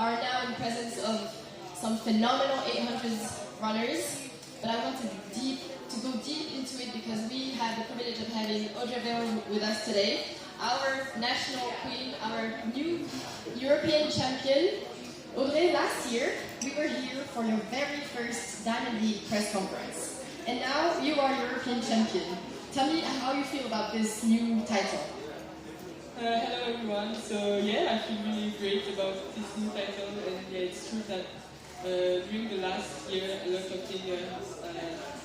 are now in presence of some phenomenal 800s runners, but I want to go deep into it because we have the privilege of having Audrey Werro with us today, our national queen, our new European champion. Audrey, last year we were here for your very first Diamond League press conference, and now you are European champion. Tell me how you feel about this new title. Hello everyone. So yeah, I feel really great about this new title, and yeah, it's true that during the last year a lot of things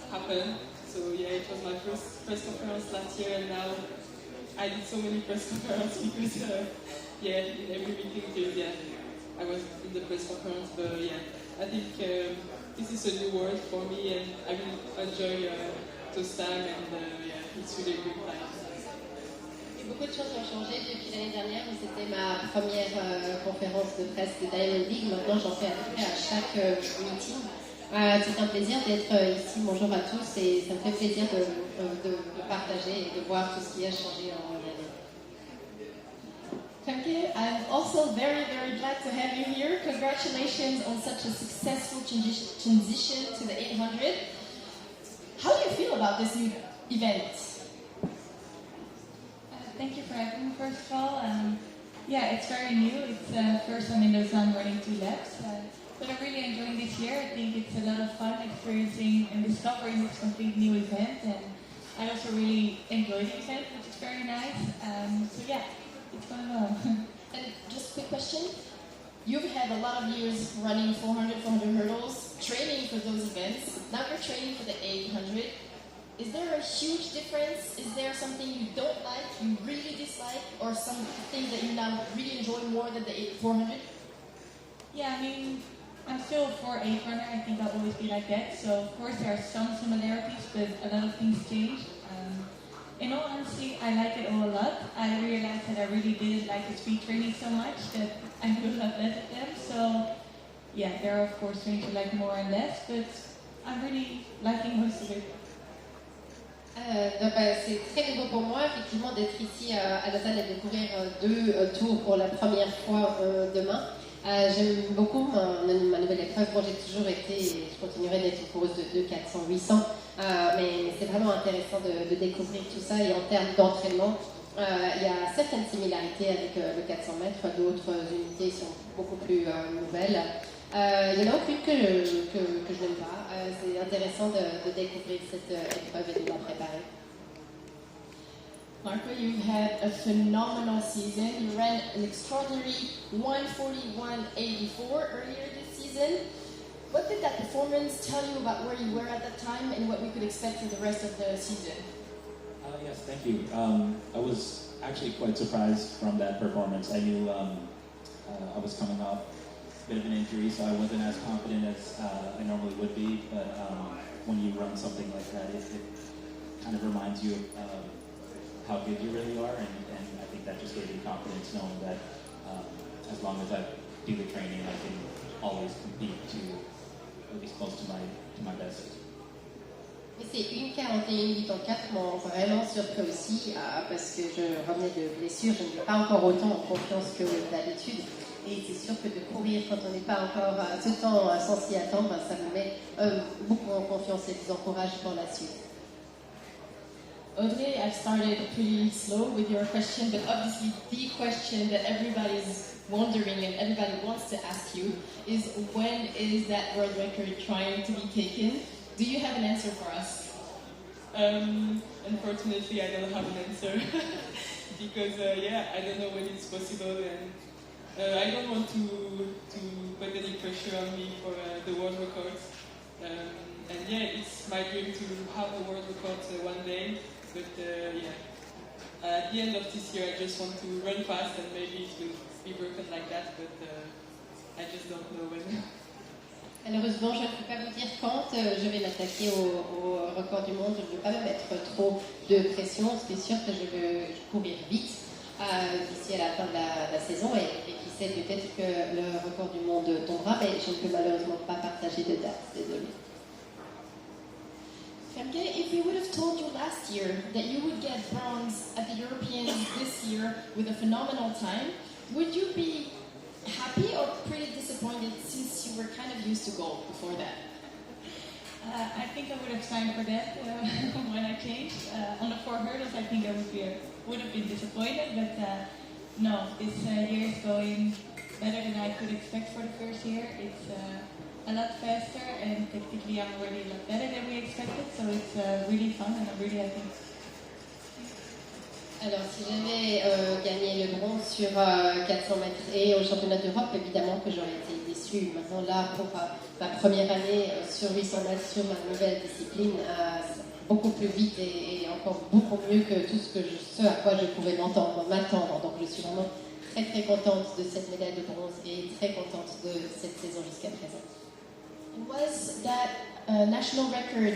happened. So yeah, it was my first press conference last year, and now I did so many press conferences because yeah, in every meeting I was in the press conference. But yeah, I think this is a new world for me, and I will enjoy those time, and yeah, it's really a good time. Beaucoup de choses ont changé depuis l'année dernière, où c'était ma première conférence de presse de Diamond League. Maintenant, j'en fais à peu près à chaque meeting. C'est un plaisir d'être ici. Bonjour à tous, et ça me fait plaisir de partager et de voir tout ce qui a changé en année. Femke, I'm also very, very glad to have you here. Congratulations on such a successful transition to the 800. How do you feel about this new event? Thank you for having me, first of all. Yeah, it's very new. It's first time in Lausanne running 2 laps. But I'm really enjoying this year. I think it's a lot of fun experiencing and discovering this complete new event. And I also really enjoy the event, which is very nice. So yeah, it's going well. And just a quick question. You've had a lot of years running 400 hurdles, training for those events. Now you're training for the 800. Is there a huge difference? Is there something you don't like, you really dislike, or something that you now really enjoy more than the 400? Yeah, I mean, I'm still a 4-8 runner. I think I'll always be like that. So of course there are some similarities, but a lot of things change. In all honesty, I like it all a lot. I realized that I really didn't like the speed training so much that I would have less of them. So yeah, there are of course things you like more and less, but I'm really liking most of it. C'est très nouveau pour moi, effectivement, d'être ici à Lausanne et de courir 2 tours pour la première fois demain. J'aime beaucoup ma nouvelle épreuve. Moi, j'ai toujours été, et je continuerai d'être une coureuse de 2, 400, 800. Mais c'est vraiment intéressant de découvrir tout ça. Et en termes d'entraînement, il y a certaines similarités avec le 400 mètres. D'autres unités sont beaucoup plus nouvelles. Il y en a aucune que je n'aime pas. C'est intéressant de découvrir cette épreuve et de la préparer. Marco, you've had a phenomenal season. You ran an extraordinary 1:41.84 earlier this season. What did that performance tell you about where you were at that time and what we could expect for the rest of the season? Yes, thank you. I was actually quite surprised from that performance. I knew I was coming off a bit of an injury, so I wasn't as confident as I normally would be. But when you run something like that, it kind of reminds you of how good you really are, and I think that just gave me confidence, knowing that as long as I do the training, I can always compete to at least close to my best. Et c'est 1:41.84 m'ont vraiment surpris aussi, parce que je revenais de blessure, je n'ai pas encore autant en confiance que d'habitude. Et c'est sûr que de courir quand on n'est pas encore ce temps sans s'y attendre, ça vous met beaucoup en confiance et vous encourage pour la suite. Audrey, I've started pretty slow with your question, but obviously the question that everybody's wondering and everybody wants to ask you is, when is that world record trying to be taken? Do you have an answer for us? Unfortunately, I don't have an answer because I don't know when it's possible, and I don't want to put any pressure on me for the world records. And yeah, it's my dream to have a world record one day. But at the end of this year, I just want to run fast, and maybe it will be broken like that, but I just don't know when. Malheureusement, je ne peux pas vous dire quand je vais m'attaquer au record du monde. Je ne veux pas me mettre trop de pression. C'est sûr que je veux courir vite d'ici à la fin de la saison, et qui sait, peut-être que le record du monde tombera, mais je ne peux malheureusement pas partager de date. Désolée. Femke, if we would have told you last year that you would get bronze at the Europeans this year with a phenomenal time, would you be happy or pretty disappointed used to golf before that? I think I would have signed for that when I changed. On the 4 hurdles, I think I would have been disappointed, but no, this year is going better than I could expect for the first year. It's a lot faster, and technically I'm already a lot better than we expected, so it's really fun and I'm really happy. Alors, si j'avais gagné le bronze sur 400 mètres et au championnat d'Europe, évidemment que j'aurais été déçue. Maintenant, là, pour ma première année sur 800 mètres, sur ma nouvelle discipline, beaucoup plus vite et encore beaucoup mieux que tout ce à quoi je pouvais m'attendre. Donc, je suis vraiment très très contente de cette médaille de bronze et très contente de cette saison jusqu'à présent. Was that national record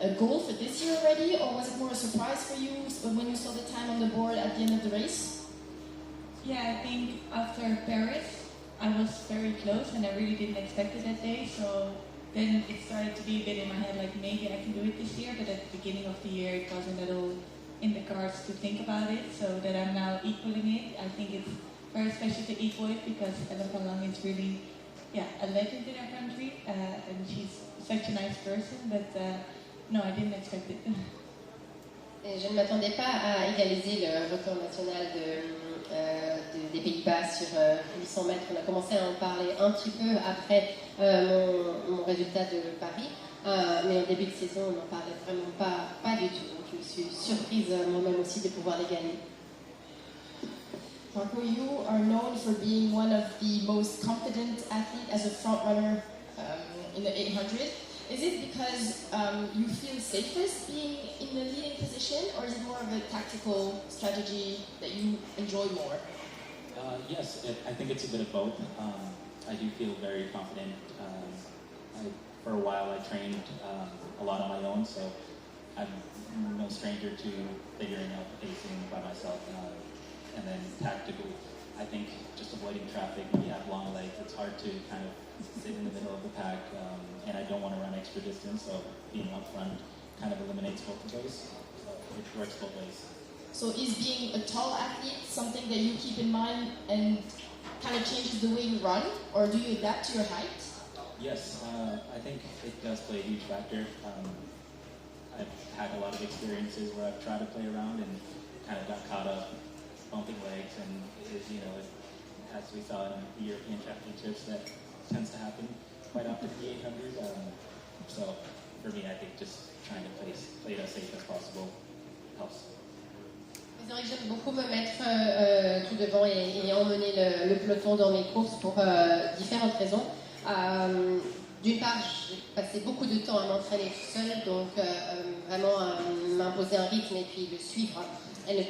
a goal for this year already, or was it more a surprise for you when you saw the time on the board at the end of the race? Yeah, I think after Paris, I was very close and I really didn't expect it that day, so then it started to be a bit in my head like maybe I can do it this year, but at the beginning of the year it wasn't at all in the cards to think about it, so that I'm now equaling it. I think it's very special to equal it because Ellen van Lang is really a legend in our country and she's such a nice person, but no, I didn't expect it. Et je ne m'attendais pas à égaliser le record national des Pays-Bas sur 800 mètres. On a commencé à en parler un petit peu après mon résultat de Paris, mais au début de saison, on n'en parlait vraiment pas du tout. Donc je me suis surprise moi-même aussi de pouvoir les gagner. Marco, you are known for being one of the most confident athletes as a front runner in the 800. Is it because you feel safest being in the leading position, or is it more of a tactical strategy that you enjoy more? Yes, I think it's a bit of both. I do feel very confident. For a while I trained a lot on my own, so I'm no stranger to figuring out the pacing by myself. And then tactical, I think just avoiding traffic when you have long legs, it's hard to kind of sit in the middle of the pack, and I don't want to run extra distance, so being up front kind of eliminates both of those, so it works both ways. So is being a tall athlete something that you keep in mind and kind of changes the way you run, or do you adapt to your height? Yes, I think it does play a huge factor. I've had a lot of experiences where I've tried to play around and kind of got caught up bumping legs, and as we saw in the European Championships, that tends to happen quite often in the 800. So for me, I think just trying to play it as safe as possible helps. C'est vrai que j'aime beaucoup me mettre tout devant et emmener le peloton dans mes courses pour différentes raisons. D'une part, j'ai passé beaucoup de temps à m'entraîner tout seul, donc vraiment m'imposer un rythme et puis le suivre et ne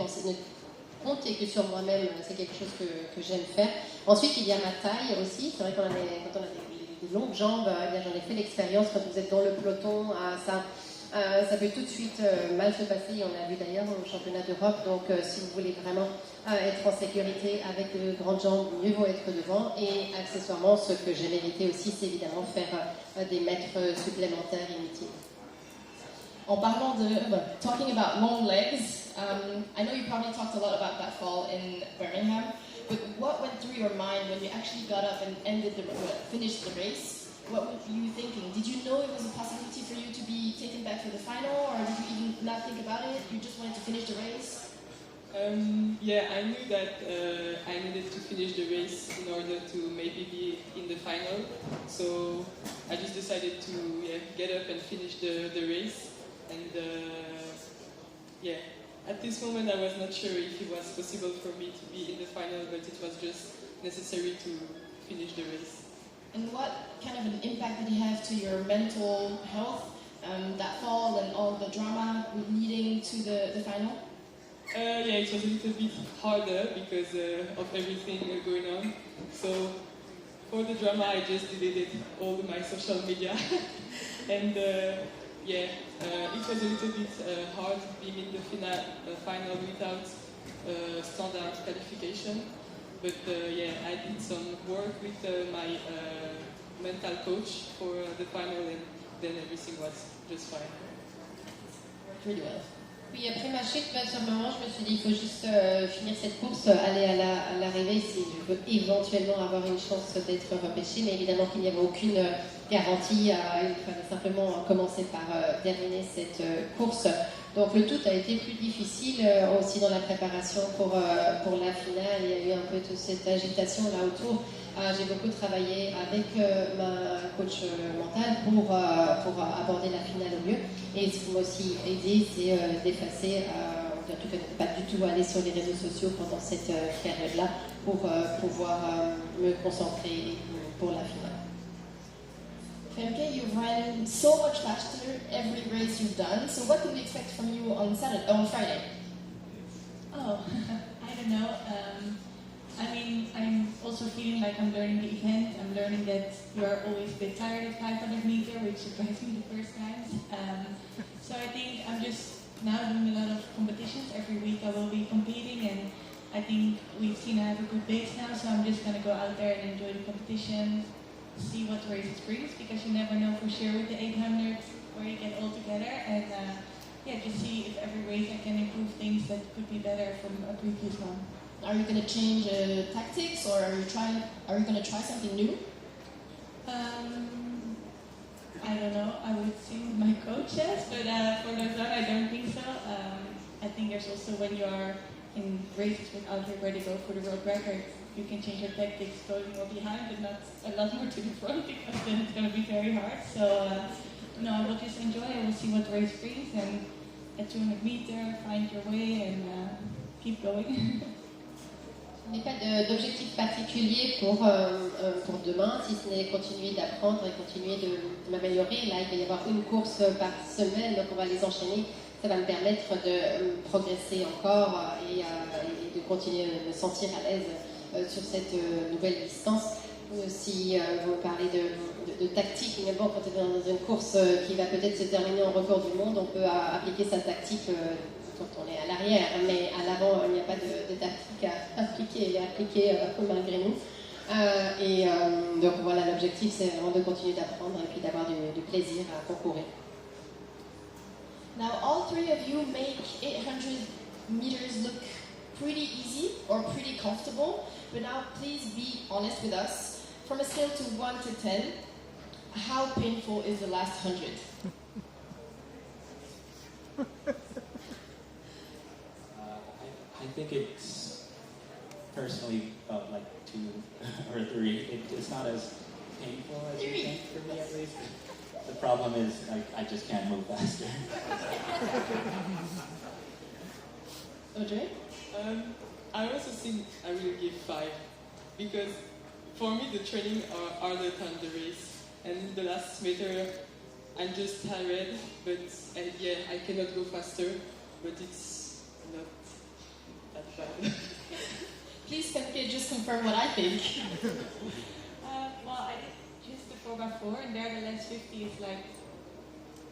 compter que sur moi-même, c'est quelque chose que j'aime faire. Ensuite, il y a ma taille aussi. C'est vrai quand on a des longues jambes, j'en ai fait l'expérience quand vous êtes dans le peloton, ça peut tout de suite mal se passer. On l'a vu d'ailleurs au championnat d'Europe. Donc, si vous voulez vraiment être en sécurité avec de grandes jambes, mieux vaut être devant. Et accessoirement, ce que j'ai mérité aussi, c'est évidemment faire des mètres supplémentaires inutiles. En parlant talking about long legs, I know you probably talked a lot about that fall in Birmingham, but what went through your mind when you actually got up and finished the race? What were you thinking? Did you know it was a possibility for you to be taken back for the final, or did you even not think about it? You just wanted to finish the race? Yeah, I knew that I needed to finish the race in order to maybe be in the final. So I just decided to get up and finish the race. And at this moment I was not sure if it was possible for me to be in the final, but it was just necessary to finish the race. And what kind of an impact did it have to your mental health, that fall and all the drama leading to the final? It was a little bit harder because of everything going on. So for the drama, I just deleted all my social media, and it was a little bit hard being in the final without standard qualification. But I did some work with my mental coach for the final, and then everything was just fine. Worked really well. Oui, après ma chute, sur le moment, je me suis dit il faut juste finir cette course, aller à l'arrivée si je veux éventuellement avoir une chance d'être repêchée, mais évidemment qu'il n'y avait aucune garantie, il fallait simplement commencer par terminer cette course. Donc le tout a été plus difficile aussi dans la préparation pour la finale. Il y a eu un peu toute cette agitation là autour. J'ai beaucoup travaillé avec ma coach mentale pour aborder la finale au mieux. Et ce qui m'a aussi aidé, c'est d'effacer, en tout cas de ne pas du tout aller sur les réseaux sociaux pendant cette période-là pour pouvoir me concentrer pour la finale. Femke, you've run so much faster every race you've done. So what can we expect from you on Friday? Oh, I don't know. I mean, I'm also feeling like I'm learning the event. I'm learning that you are always a bit tired at 500 meter, which surprised me the first times. So I think I'm just now doing a lot of competitions. Every week I will be competing, and I think we've seen I have a good base now. So I'm just gonna go out there and enjoy the competition, see what races brings, because you never know for sure with the 800 where you get all together, and just see if every race I can improve things that could be better from a previous one. Are you going to change tactics, or are you going to try something new? I don't know. I would see what my coach says, but for Lausanne, I don't think so. I think there's also when you are in races with Audrey where they go for the world record, you can change your tactics going more behind, but not a lot more to the front, because then it's going to be very hard. So no, I will just enjoy. I will see what the race brings, and at 200 meter, find your way and keep going. Je n'ai pas d'objectif particulier pour demain, si ce n'est continuer d'apprendre et continuer de m'améliorer. Là, il va y avoir une course par semaine, donc on va les enchaîner. Ça va me permettre de progresser encore et de continuer à me sentir à l'aise sur cette nouvelle distance. Si vous me parlez de tactique, mais bon, quand on est dans une course qui va peut-être se terminer en record du monde, on peut appliquer sa tactique quand on est à l'arrière, mais à l'avant, il n'y a pas de tactique à appliquer, elle est appliquée malgré nous. Donc voilà, l'objectif, c'est vraiment de continuer d'apprendre et puis d'avoir du plaisir à concourir. Now, all three of you make 800 meters look pretty easy or pretty comfortable, but now please be honest with us. From a scale to 1 to 10, how painful is the last 100? I think it's personally felt like 2 or 3. It's not as painful as you think for me, at least. The problem is I just can't move faster. Audrey? I also think I will give 5, because for me the training are harder than the race, and in the last meter I'm just tired, but I cannot go faster, but it's not that bad. Please, Femke, just confirm what I think. Well, I did just the 4x4, and there the last 50 is like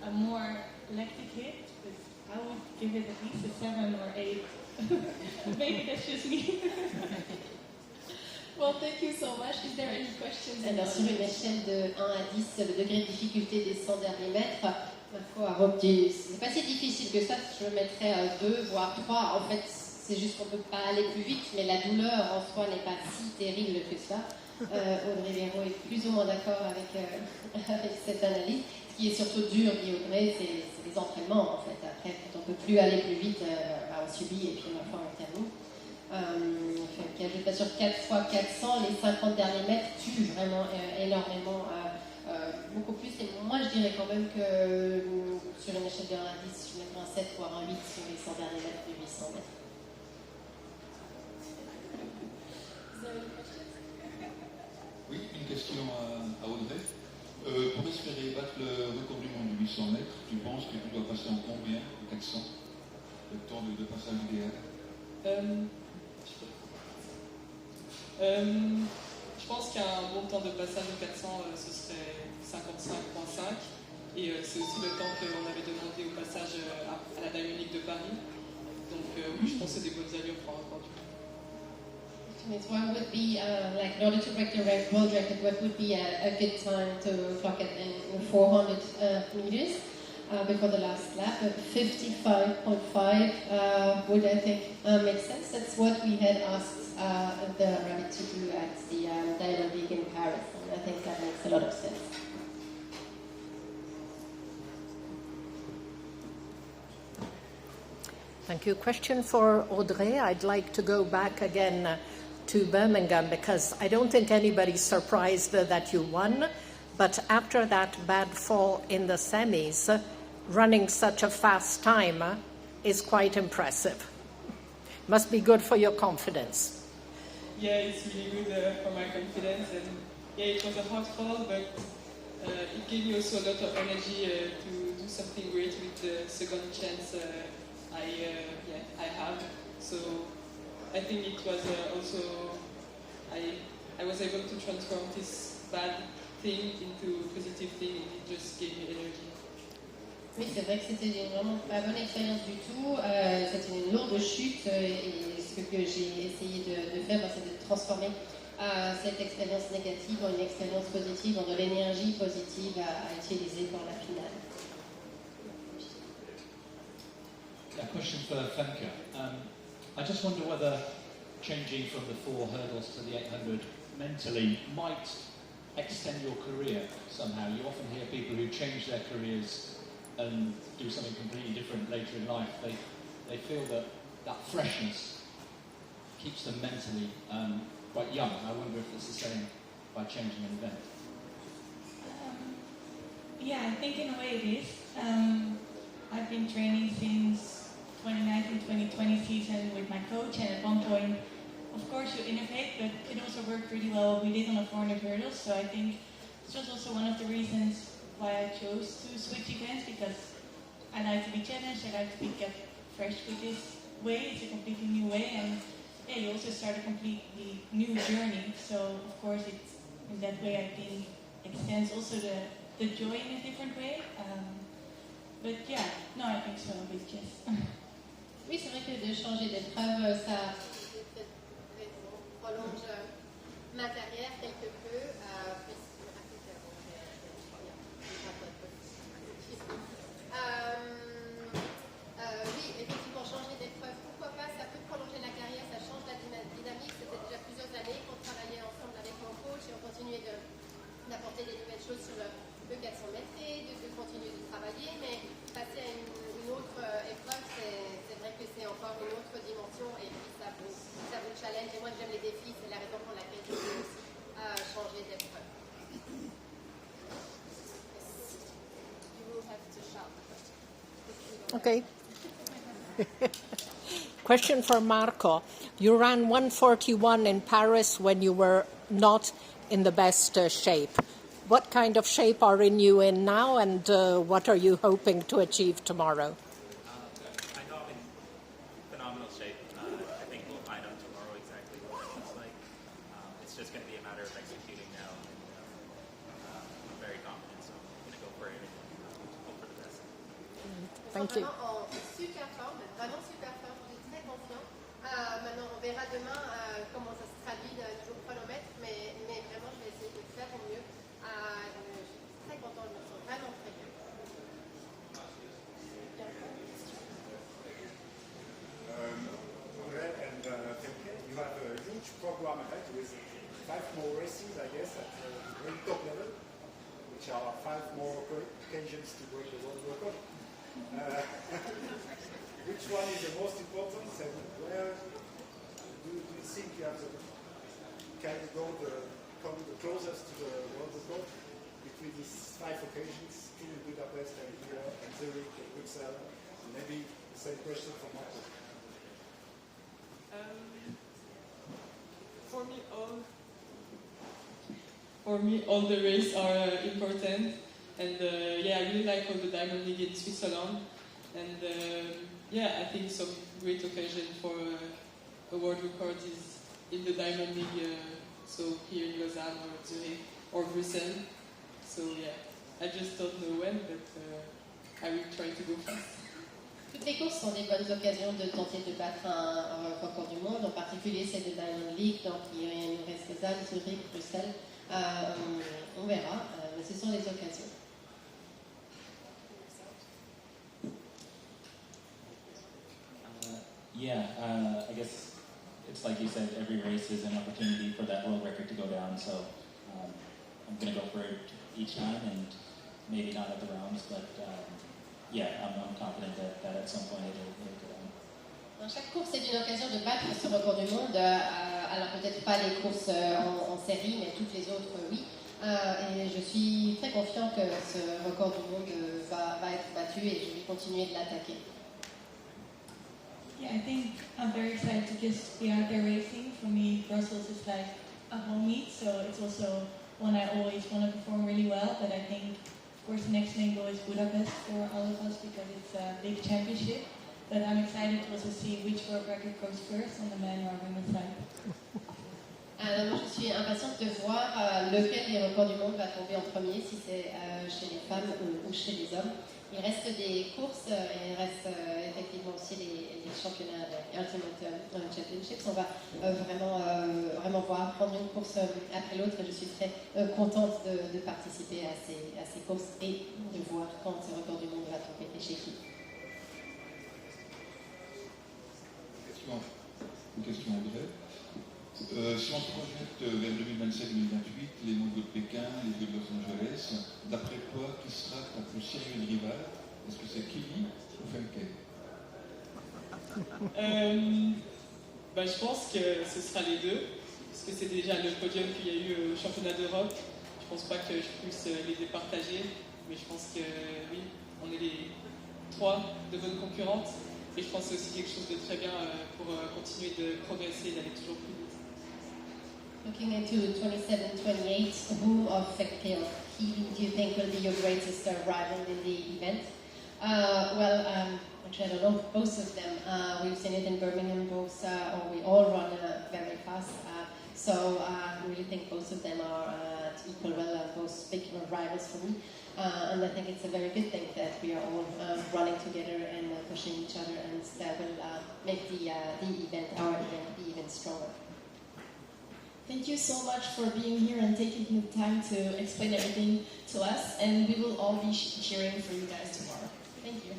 a more lactic hit, but I would give it at least a 7 or 8. Maybe that's just me. Well, thank you so much. Is there any questions? Alors, sur une échelle de 1 à 10, le degré de difficulté des 100 derniers mètres, ma foi, Arop, c'est pas si difficile que ça. Je mettrais 2, voire 3. En fait, c'est juste qu'on ne peut pas aller plus vite, mais la douleur en soi n'est pas si terrible que ça. Audrey Werro est plus ou moins d'accord avec cette analyse. Ce qui est surtout dur, dit Audrey, c'est les entraînements en fait. Après, quand on ne peut plus aller plus vite, on subit et puis à la fin on termine. Je pas sur 4 fois 400, les 50 derniers mètres tuent vraiment énormément, beaucoup plus. Et moi je dirais quand même que sur une échelle de 1 à 10, je mettrais un 7 voire un 8 sur les 100 derniers mètres de 800 mètres. Oui, une question à Audrey. Pour espérer battre le record du monde de 800 mètres, tu penses que tu dois passer en combien? 400? Le temps de passage idéal? Je pense qu'un bon temps de passage de 400, ce serait 55.5. Et c'est aussi le temps qu'on avait demandé au passage à la Diamond League de Paris. Donc oui, je pense que c'est des bonnes allures pour un record du monde. What would be, in order to break the world record, what would be a good time to clock it in 400 meters? before the last lap. 55.5 would, I think, make sense. That's what we had asked the rabbit to do at the Diamond League in Paris, and I think that makes a lot of sense. Thank you. Question for Audrey. I'd like to go back again to Birmingham because I don't think anybody's surprised that you won. But after that bad fall in the semis, running such a fast time is quite impressive. Must be good for your confidence. Yeah, it's really good for my confidence. And yeah, it was a hard fall, but it gave me also a lot of energy to do something great with the second chance I have. So I think it was also I was able to transform this bad thing into a positive thing, and it just gave me energy. Oui, c'est vrai que c'était vraiment pas bonne expérience du tout. C'était une lourde chute et ce que j'ai essayé de faire, c'est de transformer cette expérience négative en une expérience positive, en de l'énergie positive à utiliser pour la finale. A question for Femke. I just wonder whether changing from the 4 hurdles to the 800 mentally might extend your career somehow. You often hear people who change their careers and do something completely different later in life. They feel that freshness keeps them mentally quite young. I wonder if it's the same by changing an event. Yeah, I think in a way it is. I've been training since 2019-2020 season with my coach, and at one point, of course, you innovate, but it also worked really well. We did on the 400 hurdles, so I think this was also one of the reasons why I chose to switch events, because I like to be challenged, I like to be kept fresh with this way. It's a completely new way, and yeah, you also start a completely new journey. So of course, it's in that way I think extends also the joy in a different way. But yeah, no, I think so. It's just. Oui, c'est vrai que de changer d'épreuve, ça prolonge ma carrière quelque peu. Oui, effectivement, changer d'épreuve, pourquoi pas, ça peut prolonger la carrière, ça change la dynamique. C'était déjà plusieurs années qu'on travaillait ensemble avec mon coach et on continuait d'apporter des nouvelles choses sur le 400 mètres, de continuer de travailler, mais passer à une autre épreuve, c'est vrai que c'est encore une autre dimension et puis ça vous challenge. Et moi j'aime les défis, c'est la raison pour laquelle je veux aussi changer d'épreuve. You will have to shout the question. Okay. Question for Marco. You ran 1:41 in Paris when you were not in the best shape. What kind of shape are you in now, and what are you hoping to achieve tomorrow? I know I'm in phenomenal shape. I think we'll find out tomorrow exactly what it looks like. It's just going to be a matter of executing now. And, I'm very confident, so I'm going to go for it and hope for the best. Thank you. Vraiment en super forme, vraiment super forme, je suis très confiant. Maintenant, on verra demain comment ça se traduit au chronomètre, mais vraiment, je vais essayer de faire au mieux. Je suis très contente, je me sens vraiment très bien. Audrey and Femke, you have a huge program ahead with 5 more races, I guess, at the very top level, which are 5 more occasions to break the world record. Which one is the most important, and where do you think you have can come the closest to the world record between these 5 occasions, 2 in Budapest and here, and Zurich and Brussels? Maybe the same question for Marco. For me, all the races are important, and yeah, I really like all the Diamond League in Switzerland, and yeah, I think some great occasion for a world record is in the Diamond League, so here in Lausanne or Zurich or Brussels. So yeah, I just don't know when, but I will try to go fast. Toutes les courses sont des bonnes occasions de tenter de battre un record du monde, en particulier celle de Diamond League, donc il nous reste Lausanne, Zurich, Bruxelles. On verra, mais ce sont des occasions. Yeah, I guess it's like you said, every race is an opportunity for that world record to go down, so I'm going to go for it each time, and maybe not at the rounds, but yeah, I'm confident that at some point it'll go down. Chaque course est une occasion de battre ce record du monde, alors peut-être pas les courses en série, mais toutes les autres, oui. Et je suis très confiant que ce record du monde va être battu et je vais continuer de l'attaquer. Yeah, I think I'm very excited to just be out there racing. For me, Brussels is like a home meet, so it's also one I always want to perform really well. But I think, of course, the next main goal is Budapest for all of us because it's a big championship. But I'm excited to also see which world record goes first on the men or women's side. Alors, je suis impatiente de voir lequel des records du monde va tomber en premier, si c'est chez les femmes ou chez les hommes. Il reste des courses et il reste effectivement aussi les championnats Ultimate Championships. On va vraiment voir prendre une course après l'autre et je suis très contente de participer à ces courses et de voir quand ce record du monde va tomber et chez qui. Une question Audrey. Si on se projette vers 2027-2028, les Mondiaux de Pékin, les Jeux de Los Angeles, d'après toi, qui sera ta plus sérieuse rivale? Est-ce que c'est Kelly ou Femke? Je pense que ce sera les deux, parce que c'est déjà le podium qu'il y a eu au championnat d'Europe. Je pense pas que je puisse les départager, mais je pense que oui, on est les trois de bonnes concurrentes. Et je pense que c'est aussi quelque chose de très bien pour continuer de progresser et d'aller toujours plus vite. Looking into 27-28, who of Femke or Keely do you think will be your greatest rival in the event? Actually I don't know, both of them. We've seen it in Birmingham, both, or we all run very fast. So I really think both of them are at equal well, both big rivals for me. And I think it's a very good thing that we are all running together and pushing each other, and that will make our event, be even stronger. Thank you so much for being here and taking the time to explain everything to us, and we will all be cheering for you guys tomorrow. Thank you.